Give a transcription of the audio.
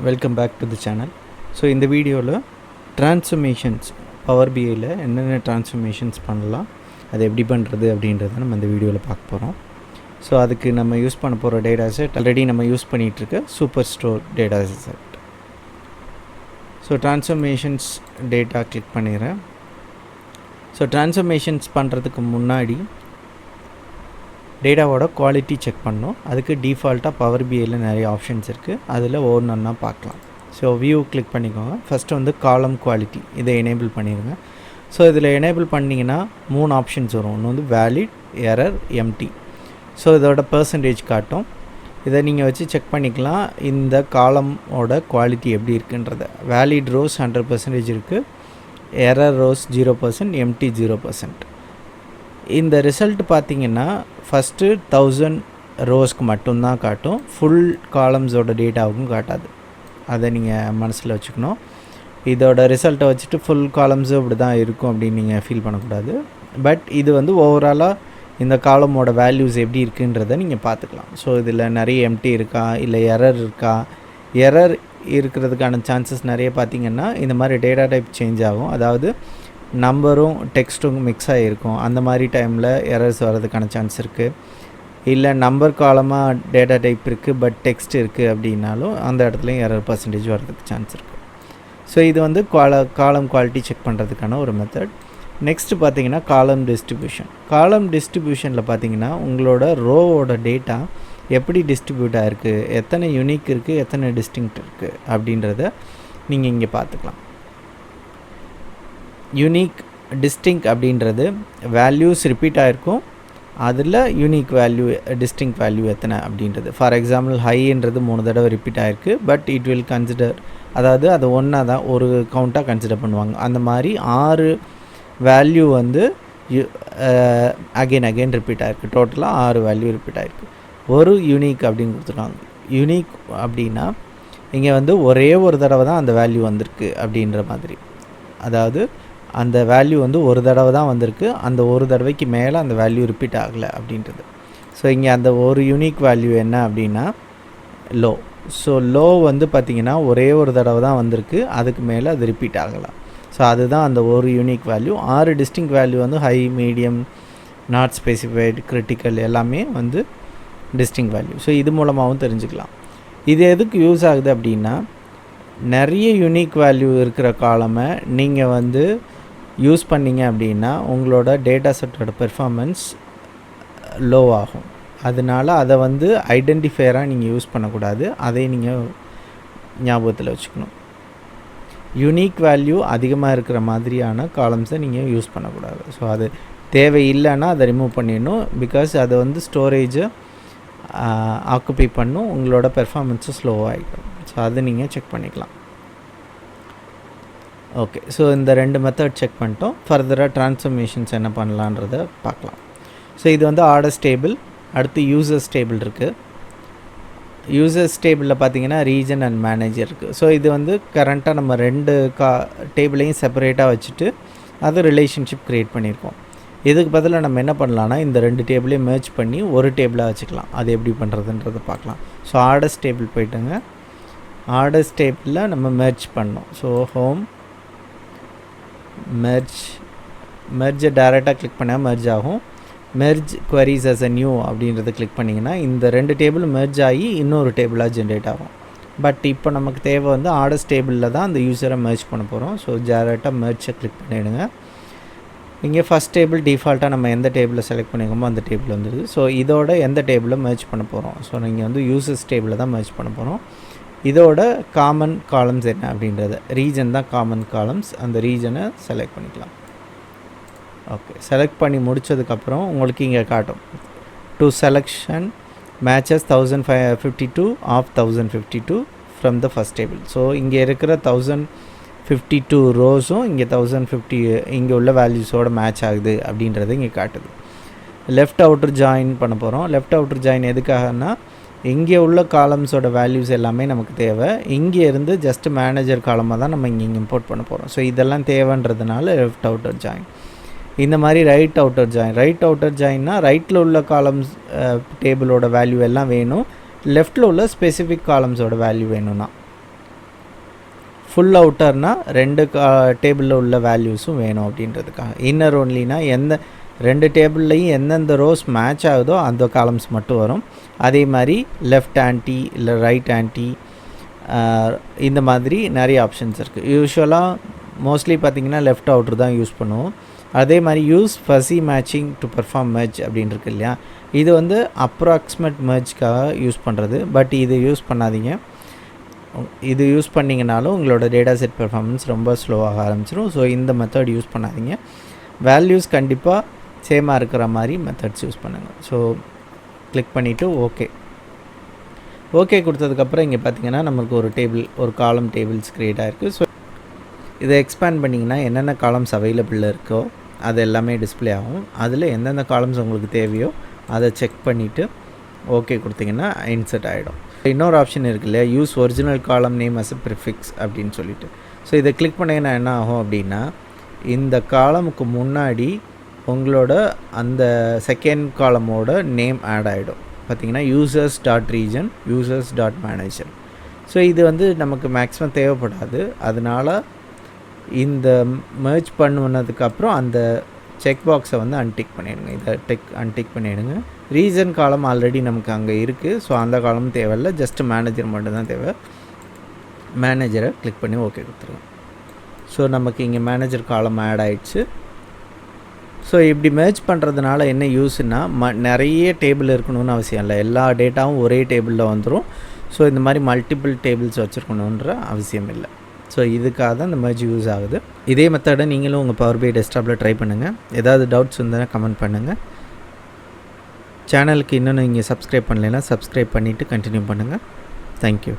Welcome back to the channel. So இந்த வீடியோவில் transformations power பிஐயில் என்னென்ன ட்ரான்ஸ்ஃபர்மேஷன்ஸ் பண்ணலாம், அதை எப்படி பண்ணுறது அப்படின்றத நம்ம இந்த வீடியோவில் பார்க்க போகிறோம். ஸோ அதுக்கு நம்ம யூஸ் பண்ண போகிற டேட்டா செட் ஆல்ரெடி நம்ம யூஸ் பண்ணிகிட்ருக்க super store data set. So transformations data click பண்ணிடுறேன். ஸோ ட்ரான்ஸ்ஃபர்மேஷன்ஸ் பண்ணுறதுக்கு முன்னாடி டேட்டாவோட குவாலிட்டி செக் பண்ணோம். அதுக்கு டிஃபால்ட்டாக பவர் பிஐயில் நிறைய ஆப்ஷன்ஸ் இருக்குது, அதில் ஒவ்வொன்றா பார்க்கலாம். ஸோ வியூ கிளிக் பண்ணிக்கோங்க. ஃபஸ்ட்டு வந்து காலம் குவாலிட்டி, இதை எனேபிள் பண்ணிடுங்க. ஸோ இதில் எனேபிள் பண்ணிங்கன்னா 3 ஆப்ஷன்ஸ் வரும். ஒன்று வந்து வேலிட், எரர், எம்டி. ஸோ இதோட பர்சன்டேஜ் காட்டும். இதை நீங்கள் வச்சு செக் பண்ணிக்கலாம் இந்த காலமோட குவாலிட்டி எப்படி இருக்குன்றத. வேலிட் ரோஸ் 100% இருக்குது, எரர் ரோஸ் 0%, எம்டி 0%. இந்த ரிசல்ட் பார்த்திங்கன்னா ஃபஸ்ட்டு 1000 ரோஸ்க்கு மட்டும்தான் காட்டும், ஃபுல் காலம்ஸோட டேட்டாவுக்கும் காட்டாது. அதை நீங்கள் மனசில் வச்சுக்கணும். இதோட ரிசல்ட்டை வச்சுட்டு ஃபுல் காலம்ஸும் இப்படி தான் இருக்கும் அப்படின்னு நீங்கள் ஃபீல் பண்ணக்கூடாது. பட் இது வந்து ஓவராலாக இந்த காலமோட வேல்யூஸ் எப்படி இருக்குன்றதை நீங்கள் பார்த்துக்கலாம். ஸோ இதில் நிறைய எம்டி இருக்கா, இல்லை எரர் இருக்கா. எரர் இருக்கிறதுக்கான சான்சஸ் நிறைய பார்த்திங்கன்னா இந்த மாதிரி டேட்டா டைப் சேஞ்ச் ஆகும், அதாவது நம்பரும் டெக்ஸ்ட்டும் மிக்ஸ் ஆகிருக்கும். அந்த மாதிரி டைமில் எரர்ஸ் வர்றதுக்கான சான்ஸ் இருக்குது. இல்லை நம்பர் காலமாக டேட்டா டைப் இருக்குது பட் டெக்ஸ்ட் இருக்குது அப்படின்னாலும் அந்த இடத்துலையும் எரர் பர்சன்டேஜ் வர்றதுக்கு சான்ஸ் இருக்குது. ஸோ இது வந்து காலம் குவாலிட்டி செக் பண்ணுறதுக்கான ஒரு மெத்தட். நெக்ஸ்ட்டு பார்த்திங்கன்னா காலம் டிஸ்ட்ரிபியூஷன். காலம் டிஸ்ட்ரிபியூஷனில் பார்த்திங்கன்னா உங்களோட ரோவோட டேட்டா எப்படி டிஸ்ட்ரிபியூட் ஆகிருக்கு, எத்தனை யூனிக் இருக்குது, எத்தனை டிஸ்டிங்க்ட் இருக்குது அப்படின்றத நீங்கள் இங்கே பார்த்துக்கலாம். யூனிக் டிஸ்டிங்க் அப்படின்றது வேல்யூஸ் ரிப்பீட் ஆகிருக்கும், அதில் யூனிக் வேல்யூ டிஸ்டிங்க் வேல்யூ எத்தனை அப்படின்றது. ஃபார் எக்ஸாம்பிள் ஹைன்றது 3 தடவை ரிப்பீட் ஆகிருக்கு, பட் இட் வில் கன்சிடர், அதாவது அது ஒன்றா தான் ஒரு கவுண்ட்டாக கன்சிடர் பண்ணுவாங்க. அந்த மாதிரி 6 வேல்யூ வந்து அகெயின் ரிப்பீட் ஆகிருக்கு. டோட்டலாக 6 வேல்யூ ரிப்பீட் ஆகிருக்கு. ஒரு யூனிக் அப்படின்னு கொடுத்துருக்காங்க. யூனிக் அப்படின்னா இங்கே வந்து ஒரே ஒரு தடவை தான் அந்த வேல்யூ வந்திருக்கு அப்படின்ற மாதிரி, அதாவது அந்த வேல்யூ வந்து ஒரு தடவை தான் வந்திருக்கு, அந்த ஒரு தடவைக்கு மேலே அந்த வேல்யூ ரிப்பீட் ஆகலை அப்படின்றது. ஸோ இங்கே அந்த ஒரு யூனிக் வேல்யூ என்ன அப்படின்னா லோ. ஸோ லோ வந்து பார்த்திங்கன்னா ஒரே ஒரு தடவை தான் வந்திருக்கு, அதுக்கு மேலே அது ரிப்பீட் ஆகலை. ஸோ அதுதான் அந்த ஒரு யூனிக் வேல்யூ. 6 டிஸ்டிங்க் வேல்யூ வந்து high, medium, not specified, critical எல்லாமே வந்து டிஸ்டிங்க் வேல்யூ. ஸோ இது மூலமாகவும் தெரிஞ்சுக்கலாம். இது எதுக்கு யூஸ் ஆகுது அப்படின்னா, நிறைய யூனிக் வேல்யூ இருக்கிற காலமை நீங்கள் வந்து யூஸ் பண்ணிங்க அப்படின்னா உங்களோட டேட்டா செட்டோட பெர்ஃபார்மன்ஸ் லோ ஆகும். அதனால் அதை வந்து ஐடென்டிஃபையராக நீங்கள் யூஸ் பண்ணக்கூடாது, அதை நீங்கள் ஞாபகத்தில் வச்சுக்கணும். யூனிக் வேல்யூ அதிகமாக இருக்கிற மாதிரியான காலம்ஸை நீங்கள் யூஸ் பண்ணக்கூடாது. ஸோ அது தேவையில்லைன்னா அதை ரிமூவ் பண்ணிடணும். பிகாஸ் அதை வந்து ஸ்டோரேஜை ஆக்குப்பை பண்ணும், உங்களோட பெர்ஃபார்மன்ஸும் ஸ்லோவாகிடும். ஸோ அதை நீங்கள் செக் பண்ணிக்கலாம். ஓகே, ஸோ இந்த 2 மெத்தட் செக் பண்ணிட்டோம். ஃபர்தராக ட்ரான்ஸ்ஃபர்மேஷன்ஸ் என்ன பண்ணலான்றதை பார்க்கலாம். ஸோ இது வந்து ஆர்டர்ஸ் டேபிள். அடுத்து யூசர்ஸ் டேபிள் இருக்குது. யூசர்ஸ் டேபிளில் பார்த்தீங்கன்னா ரீஜன் அண்ட் மேனேஜர் இருக்குது. ஸோ இது வந்து கரண்ட்டாக நம்ம 2 டேபிளையும் செப்பரேட்டாக வச்சுட்டு அது ரிலேஷன்ஷிப் க்ரியேட் பண்ணியிருக்கோம். இதுக்கு பதிலாக நம்ம என்ன பண்ணலான்னா இந்த 2 டேபிளையும் மெர்ஜ் பண்ணி ஒரு டேபிளாக வச்சுக்கலாம். அது எப்படி பண்ணுறதுன்றதை பார்க்கலாம். ஸோ ஆர்டர்ஸ் டேபிள் போய்ட்டுங்க, ஆர்டர்ஸ் டேபிளில் நம்ம மெர்ஜ் பண்ணோம். ஸோ ஹோம் மெர்ஜை டைரெக்டாக கிளிக் பண்ணால் மெர்ஜ் ஆகும். Merge queries as a new அப்படின்றத கிளிக் பண்ணிங்கன்னா இந்த 2 டேபிள் மெர்ஜ் ஆகி இன்னொரு டேபிளாக ஜென்ரேட் ஆகும். பட் இப்போ நமக்கு தேவை வந்து ஆர்டர்ஸ் டேபிளில் தான் அந்த யூஸரை மெர்ஜ் பண்ண போகிறோம். ஸோ டைரெக்டாக மெர்ஜை கிளிக் பண்ணிவிடுங்க. இங்கே ஃபஸ்ட் டேபிள் டிஃபால்ட்டாக நம்ம எந்த டேபிளை செலக்ட் பண்ணிக்கோமோ அந்த டேபிள் வந்துடுது. ஸோ இதோட எந்த டேபிளில் மெர்ஜ் பண்ண போகிறோம். ஸோ நீங்கள் வந்து யூசர்ஸ் டேபிளில் தான் மெர்ஜ் பண்ண போகிறோம். இதோட காமன் காலம்ஸ் என்ன அப்படின்றத, ரீஜன் தான் காமன் காலம்ஸ், அந்த ரீஜனை செலக்ட் பண்ணிக்கலாம். ஓகே, செலக்ட் பண்ணி முடித்ததுக்கப்புறம் உங்களுக்கு இங்கே காட்டும் to selection matches 1052 of 1052 from the first table. So இங்கே இருக்கிற 1052 ரோஸும் இங்கே 1050 இங்கே உள்ள வேல்யூஸோட மேட்ச் ஆகுது அப்படின்றது இங்கே காட்டுது. லெஃப்ட் அவுட்டர் ஜாயின் பண்ண போகிறோம். லெஃப்ட் அவுட்டர் ஜாயின் எதுக்காகனா, இங்கே உள்ள காலம்ஸோட வேல்யூஸ் எல்லாமே நமக்கு தேவை. இங்கே இருந்து ஜஸ்ட் மேனேஜர் காலமாக தான் நம்ம இங்கே இம்போர்ட் பண்ண போகிறோம். ஸோ இதெல்லாம் தேவைன்றதுனால லெஃப்ட் அவுட்டர் ஜாயின். இந்த மாதிரி right outer join. Right outer ஜாயின்னா ரைட்டில் உள்ள காலம்ஸ் டேபிளோட வேல்யூ எல்லாம் வேணும், லெஃப்ட்டில் உள்ள ஸ்பெசிஃபிக் காலம்ஸோட வேல்யூ வேணும்னா ஃபுல் அவுட்டர்னால் 2 டேபிளில் உள்ள வேல்யூஸும் வேணும் அப்படின்றதுக்காக. இன்னர் ஒன்லினா எந்த 2 டேபிள்லையும் எந்தெந்த ரோஸ் மேட்ச் ஆகுதோ அந்த காலம்ஸ் மட்டும் வரும். அதே மாதிரி லெஃப்ட் ஆன்டி இல்லை ரைட் ஆன்டி இந்த மாதிரி நிறைய ஆப்ஷன்ஸ் இருக்குது. யூஸ்வலாக மோஸ்ட்லி பார்த்திங்கன்னா லெஃப்ட் அவுட்ரு தான் யூஸ் பண்ணுவோம். அதே மாதிரி use fuzzy matching to perform merge அப்படின்னு இருக்கு இல்லையா, இது வந்து அப்ராக்சிமேட் மெர்ஜ்க்காக யூஸ் பண்ணுறது. பட் இது யூஸ் பண்ணாதீங்க. இது யூஸ் பண்ணிங்கனாலும் உங்களோட டேட்டா செட் பெர்ஃபார்மன்ஸ் ரொம்ப ஸ்லோவாக ஆரம்பிச்சிடும். ஸோ இந்த மெத்தட் யூஸ் பண்ணாதீங்க. வேல்யூஸ் கண்டிப்பாக சேமாக இருக்கிற மாதிரி மெத்தட்ஸ் யூஸ் பண்ணுங்கள். ஸோ கிளிக் பண்ணிவிட்டு ஓகே கொடுத்ததுக்கப்புறம் இங்கே பார்த்தீங்கன்னா நமக்கு ஒரு காலம் டேபிள்ஸ் க்ரியேட் ஆகிருக்கு. ஸோ இதை எக்ஸ்பேண்ட் பண்ணிங்கன்னா என்னென்ன காலம்ஸ் அவைலபிள் இருக்கோ அது எல்லாமே டிஸ்பிளே ஆகும். அதில் எந்தெந்த காலம்ஸ் உங்களுக்கு தேவையோ அதை செக் பண்ணிவிட்டு ஓகே கொடுத்தீங்கன்னா இன்சர்ட் ஆகிடும். இன்னொரு ஆப்ஷன் இருக்குது இல்லையா, use original column name as a prefix அப்படின்னு சொல்லிட்டு. ஸோ இதை கிளிக் பண்ணிங்கன்னா என்ன ஆகும் அப்படின்னா, இந்த காலமுக்கு முன்னாடி உங்களோட அந்த செகண்ட் காலமோட நேம் ஆட் ஆகிடும். பார்த்திங்கன்னா users dot region, users dot manager. So இது வந்து நமக்கு மேக்ஸிமம் தேவைப்படாது. அதனால் இந்த மெர்ஜ் பண்ணதுக்கப்புறம் அந்த செக் பாக்ஸை வந்து அன்டிக் பண்ணிவிடுங்க. இதை அன்டிக் பண்ணிவிடுங்க. ரீசன் காலம் ஆல்ரெடி நமக்கு அங்கே இருக்குது. ஸோ அந்த காலம் தேவையில்லை, ஜஸ்ட்டு மேனேஜர் மட்டும்தான் தேவை. மேனேஜரை கிளிக் பண்ணி ஓகே கொடுத்துருங்க. ஸோ நமக்கு இங்கே மேனேஜர் காலம் ஆட் ஆகிடுச்சு. ஸோ இப்படி மெர்ஜ் பண்ணுறதுனால என்ன யூஸ்னால், நிறைய டேபிள் இருக்கணும்னு அவசியம் இல்லை. எல்லா டேட்டாவும் ஒரே டேபிளில் வந்துடும். ஸோ இந்த மாதிரி மல்டிபிள் டேபிள்ஸ் வச்சுருக்கணுன்ற அவசியம் இல்லை. ஸோ இதுக்காக தான் இந்த மெர்ஜ் யூஸ் ஆகுது. இதே மெத்தடை நீங்களும் உங்கள் பவர் பை டெஸ்க்டாப்பில் ட்ரை பண்ணுங்கள். ஏதாவது டவுட்ஸ் இருந்தால் கமெண்ட் பண்ணுங்கள். சேனலுக்கு இன்னும் நீங்கள் சப்ஸ்கிரைப் பண்ணலைன்னா சப்ஸ்கிரைப் பண்ணிவிட்டு கண்டினியூ பண்ணுங்கள். தேங்க்யூ.